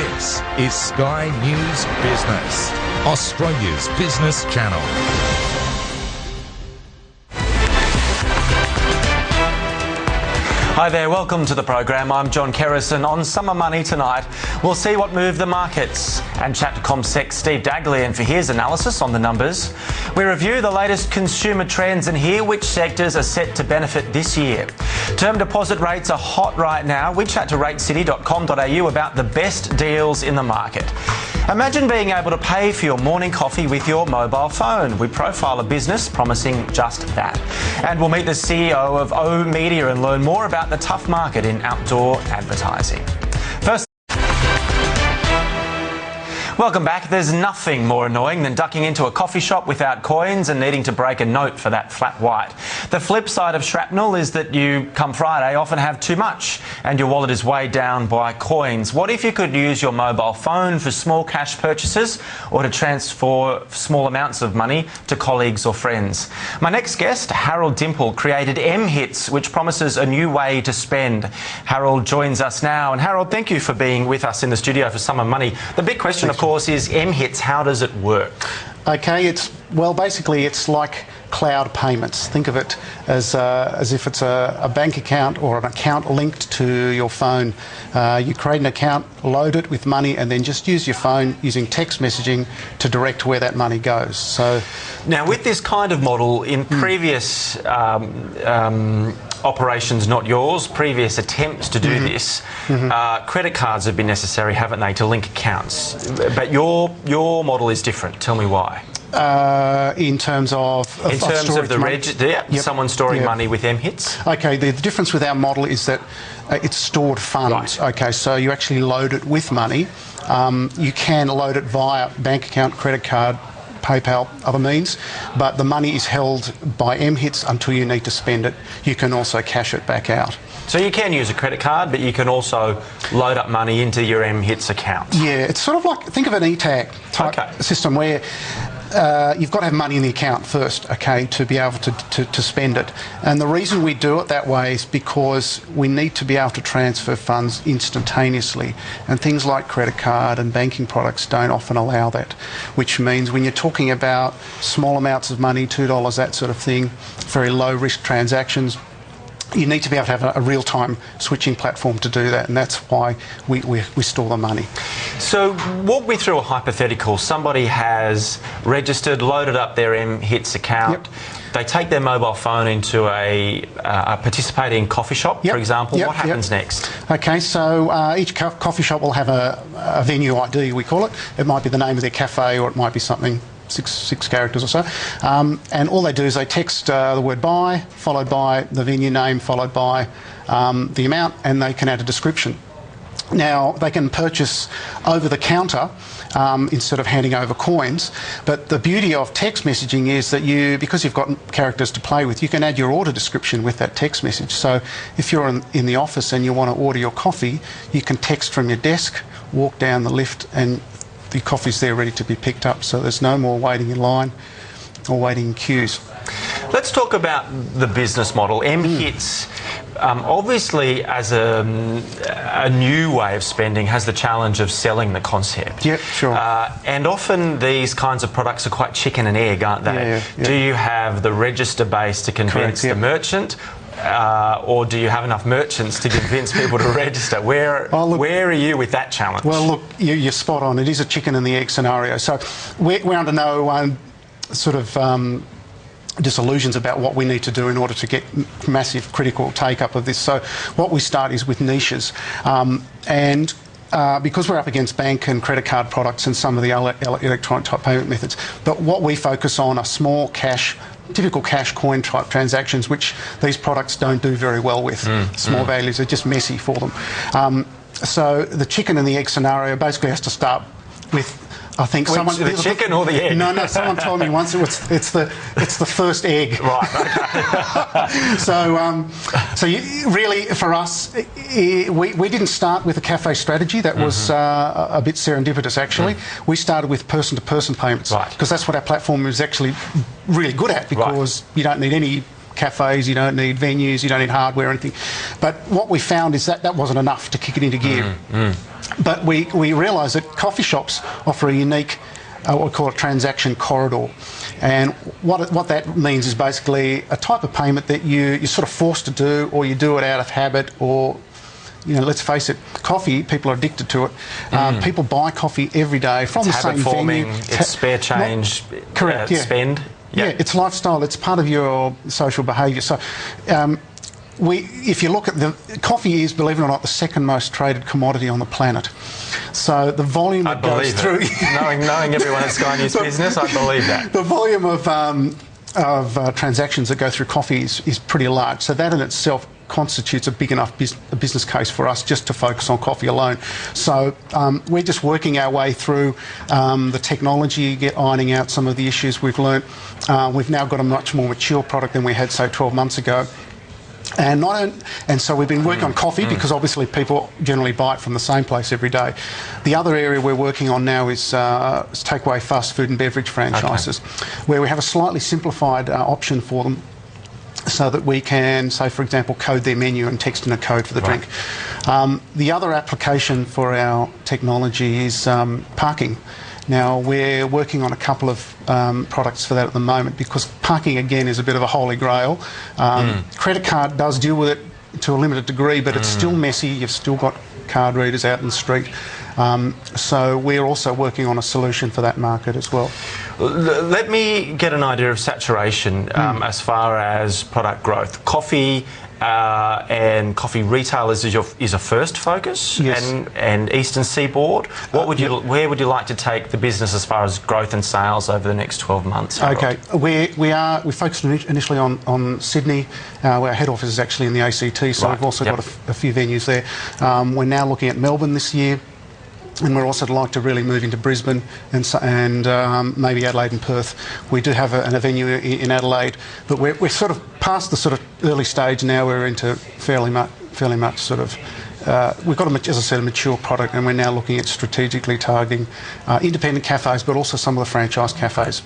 This is Sky News Business, Australia's business channel. Hi there, welcome to the program. I'm John Kerrison. On Summer Money tonight, we'll see what moved the markets and chat to CommSec's Steve Dagley for his analysis on the numbers. We review the latest consumer trends and hear which sectors are set to benefit this year. Term deposit rates are hot right now. We chat to ratecity.com.au about the best deals in the market. Imagine being able to pay for your morning coffee with your mobile phone. We profile a business promising just that. And we'll meet the CEO of O Media and learn more about the tough market in outdoor advertising. First, welcome back. There's nothing more annoying than ducking into a coffee shop without coins and needing to break a note for that flat white. The flip side of shrapnel is that you, come Friday, often have too much and your wallet is weighed down by coins. What if you could use your mobile phone for small cash purchases or to transfer small amounts of money to colleagues or friends? My next guest, Harold Dimpel, created mHITs, which promises a new way to spend. Harold joins us now. And Harold, thank you for being with us in the studio for Summer Money. The big question, of course, is mHITs. How does it work? Okay, basically it's like cloud payments. Think of it as if it's a bank account or an account linked to your phone. You create an account, load it with money, and then just use your phone using text messaging to direct where that money goes. So, now, with this kind of model, in previous operations, not yours, previous attempts to do this, credit cards have been necessary, haven't they, to link accounts? But your model is different. Tell me why. In terms of someone storing money with mHITs? Okay, the difference with our model is that it's stored funds. Right. Okay, so you actually load it with money. You can load it via bank account, credit card, PayPal, other means, but the money is held by mHITs until you need to spend it. You can also cash it back out. So you can use a credit card, but you can also load up money into your mHITs account. Yeah, it's sort of like, think of an e-tag type system where you've got to have money in the account first, okay, to be able to spend it. And the reason we do it that way is because we need to be able to transfer funds instantaneously. And things like credit card and banking products don't often allow that, which means when you're talking about small amounts of money, $2, that sort of thing, very low risk transactions, you need to be able to have a real-time switching platform to do that, and that's why we store the money. So walk me through a hypothetical. Somebody has registered, loaded up their mHITs account. Yep. They take their mobile phone into a participating coffee shop, for example. What happens next? Okay, so each coffee shop will have a venue ID, we call it. It might be the name of their cafe, or it might be something six characters or so, and all they do is they text the word buy, followed by the venue name, followed by the amount, and they can add a description. Now, they can purchase over the counter instead of handing over coins, but the beauty of text messaging is that because you've got characters to play with, you can add your order description with that text message. So if you're in the office and you want to order your coffee, you can text from your desk, walk down the lift, and the coffee's there ready to be picked up, so there's no more waiting in line or waiting in queues. Let's talk about the business model. mHITs, obviously, as a new way of spending, has the challenge of selling the concept. Yep, sure. And often these kinds of products are quite chicken and egg, aren't they? Yeah. Do you have the register base to convince the merchant? Or do you have enough merchants to convince people to register? Where are you with that challenge? Well, look, you're spot on. It is a chicken and the egg scenario. So we're under no sort of disillusions about what we need to do in order to get massive critical take-up of this. So what we start is with niches. And because we're up against bank and credit card products and some of the electronic type payment methods, but what we focus on are small cash, typical cash coin type transactions, which these products don't do very well with. Small values are just messy for them. So the chicken and the egg scenario basically has to start with, I think, the chicken or the egg? No. Someone told me once it's the first egg. Right. So really, for us, we didn't start with a cafe strategy. That was a bit serendipitous, actually. We started with person-to-person payments because that's what our platform is actually really good at, because you don't need any cafes, you don't need venues, you don't need hardware or anything. But what we found is that that wasn't enough to kick it into gear. But we realised that coffee shops offer a unique, what we call a transaction corridor. And what that means is basically a type of payment that you're sort of forced to do, or you do it out of habit, or, you know, let's face it, coffee, people are addicted to it. People buy coffee every day from the same venue. It's spare change, correct, spend. Yeah, it's lifestyle. It's part of your social behaviour. So, if you look at coffee is, believe it or not, the second most traded commodity on the planet. So the volume that goes through, knowing everyone at Sky News Business, I believe that the volume of transactions that go through coffee is pretty large. So that in itself constitutes a big enough business case for us just to focus on coffee alone. So we're just working our way through the technology, ironing out some of the issues we've learnt. We've now got a much more mature product than we had, say, 12 months ago. And so we've been working on coffee because obviously people generally buy it from the same place every day. The other area we're working on now is takeaway fast food and beverage franchises, where we have a slightly simplified option for them, so that we can, say, for example, code their menu and text in a code for the drink. The other application for our technology is parking. Now, we're working on a couple of products for that at the moment, because parking, again, is a bit of a holy grail. Credit card does deal with it to a limited degree, but it's still messy. You've still got card readers out in the street. So we're also working on a solution for that market as well. Let me get an idea of saturation as far as product growth. Coffee and coffee retailers is a first focus, and Eastern Seaboard. Where would you like to take the business as far as growth and sales over the next 12 months? Okay, we focused initially on Sydney. Our head office is actually in the ACT, so we've also got a few venues there. We're now looking at Melbourne this year. And we're also like to really move into Brisbane and maybe Adelaide and Perth. We do have a venue in Adelaide, but we're sort of past the sort of early stage now. We're into fairly much sort of. We've got, as I said, a mature product, and we're now looking at strategically targeting independent cafes, but also some of the franchise cafes.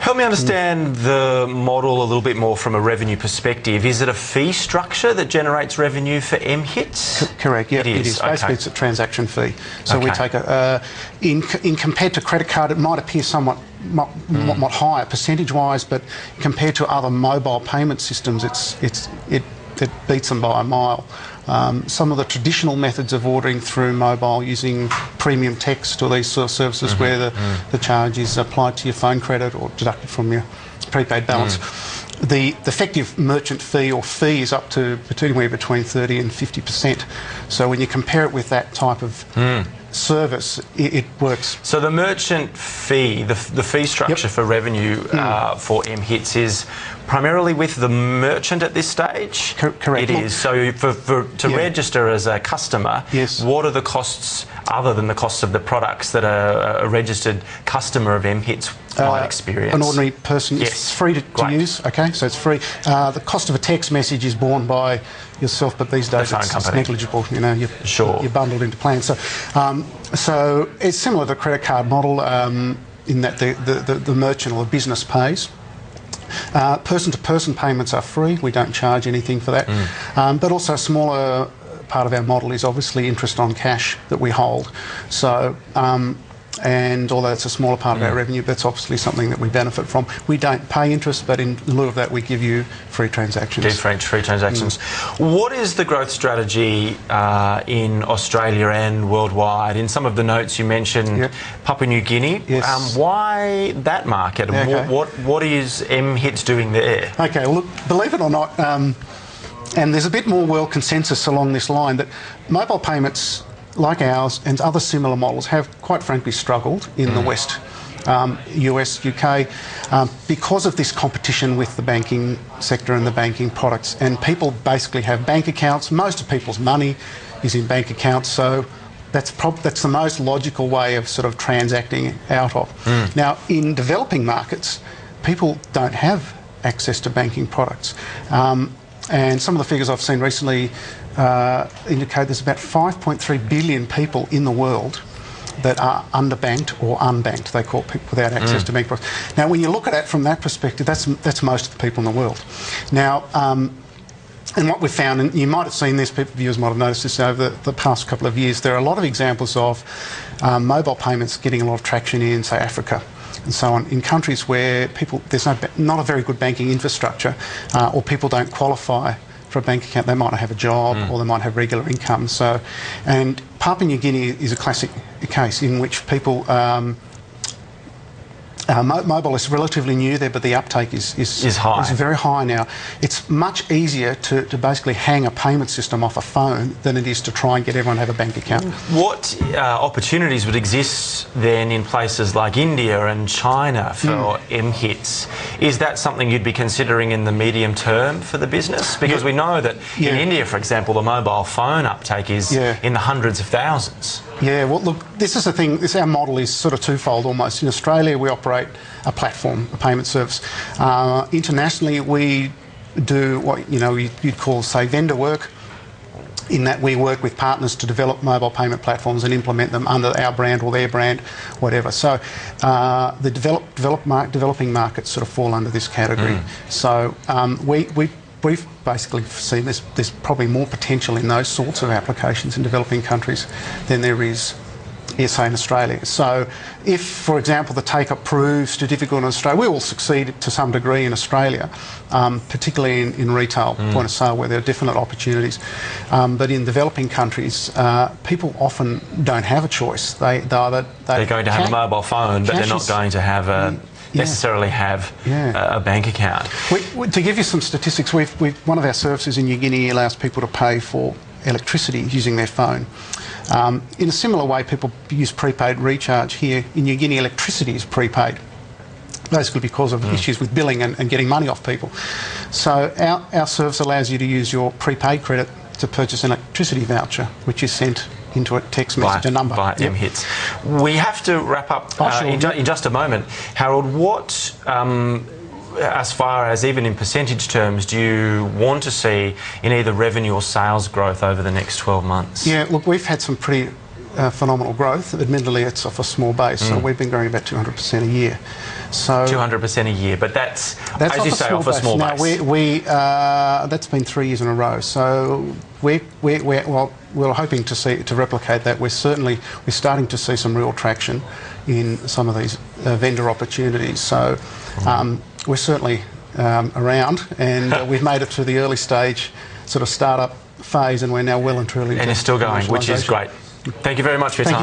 Help me understand the model a little bit more from a revenue perspective. Is it a fee structure that generates revenue for mHITs? Correct, yeah, it is. Basically, it's a transaction fee. So we take in compared to credit card, it might appear somewhat higher percentage-wise, but compared to other mobile payment systems, it beats them by a mile. Some of the traditional methods of ordering through mobile using premium text or these sort of services where the charge is applied to your phone credit or deducted from your prepaid balance. The effective merchant fee or fee is up to between 30 and 50%. So when you compare it with that type of service, it works. So the merchant fee, the fee structure for revenue for mHITs is primarily with the merchant at this stage? Correct. It is. So to register as a customer, what are the costs other than the costs of the products that a registered customer of mHITs might experience? An ordinary person, it's free to use, okay, so it's free. The cost of a text message is borne by yourself, but these days it's negligible, you know, you're bundled into plans. So it's similar to the credit card model in that the merchant or the business pays. Person-to-person payments are free. We don't charge anything for that. But also a smaller part of our model is obviously interest on cash that we hold. So, and although it's a smaller part of our revenue, that's obviously something that we benefit from. We don't pay interest, but in lieu of that, we give you free transactions. Free transactions. What is the growth strategy in Australia and worldwide? In some of the notes you mentioned Papua New Guinea. Why that market? What is mHITs doing there? Okay, well, look, believe it or not, and there's a bit more world consensus along this line that mobile payments like ours and other similar models have quite frankly struggled in the West, US, UK, because of this competition with the banking sector and the banking products. And people basically have bank accounts. Most of people's money is in bank accounts, so that's the most logical way of sort of transacting out of. Now, in developing markets, people don't have access to banking products. And some of the figures I've seen recently indicate there's about 5.3 billion people in the world that are underbanked or unbanked. They call people without access to bank products. Now, when you look at it from that perspective, that's most of the people in the world. Now, and what we've found, and you might have seen this, viewers might have noticed this over the past couple of years, there are a lot of examples of mobile payments getting a lot of traction in, say, Africa and so on, in countries where there's not a very good banking infrastructure, or people don't qualify for a bank account. They might not have a job, or they might have regular income. So, and Papua New Guinea is a classic case in which people mobile is relatively new there, but the uptake is high. Is very high now. It's much easier to basically hang a payment system off a phone than it is to try and get everyone to have a bank account. What opportunities would exist then in places like India and China for mHITs? Is that something you'd be considering in the medium term for the business? Because we know that in India, for example, the mobile phone uptake is in the hundreds of thousands. Yeah, well, look, this is the thing. Our model is sort of twofold almost. In Australia, we operate a platform, a payment service. Internationally, we do what you'd call, say, vendor work, in that we work with partners to develop mobile payment platforms and implement them under our brand or their brand, whatever. So the developing markets sort of fall under this category. So we've basically seen there's probably more potential in those sorts of applications in developing countries than there is, say, in Australia. So if, for example, the take-up proves too difficult in Australia, we will succeed to some degree in Australia, particularly in retail point of sale, where there are definite opportunities. But in developing countries, people often don't have a choice. They're going to have a mobile phone, but they're not going to have necessarily have a bank account. To give you some statistics, one of our services in New Guinea allows people to pay for electricity using their phone. In a similar way, people use prepaid recharge here. In New Guinea, electricity is prepaid, basically because of issues with billing and getting money off people. So our service allows you to use your prepaid credit to purchase an electricity voucher, which is sent into a text message, a number. By mHITs. We have to wrap up in just a moment. Harold, what, as far as even in percentage terms, do you want to see in either revenue or sales growth over the next 12 months? Yeah, look, we've had some pretty phenomenal growth. Admittedly, it's off a small base, so we've been growing about 200% a year. So 200% a year, but that's as you say, off a small base. That's been 3 years in a row. So we're hoping to replicate that. We're starting to see some real traction in some of these vendor opportunities. So we're certainly around, and we've made it to the early stage sort of startup phase, and we're now well and truly. And it's still going, which is great. Thank you very much for your time.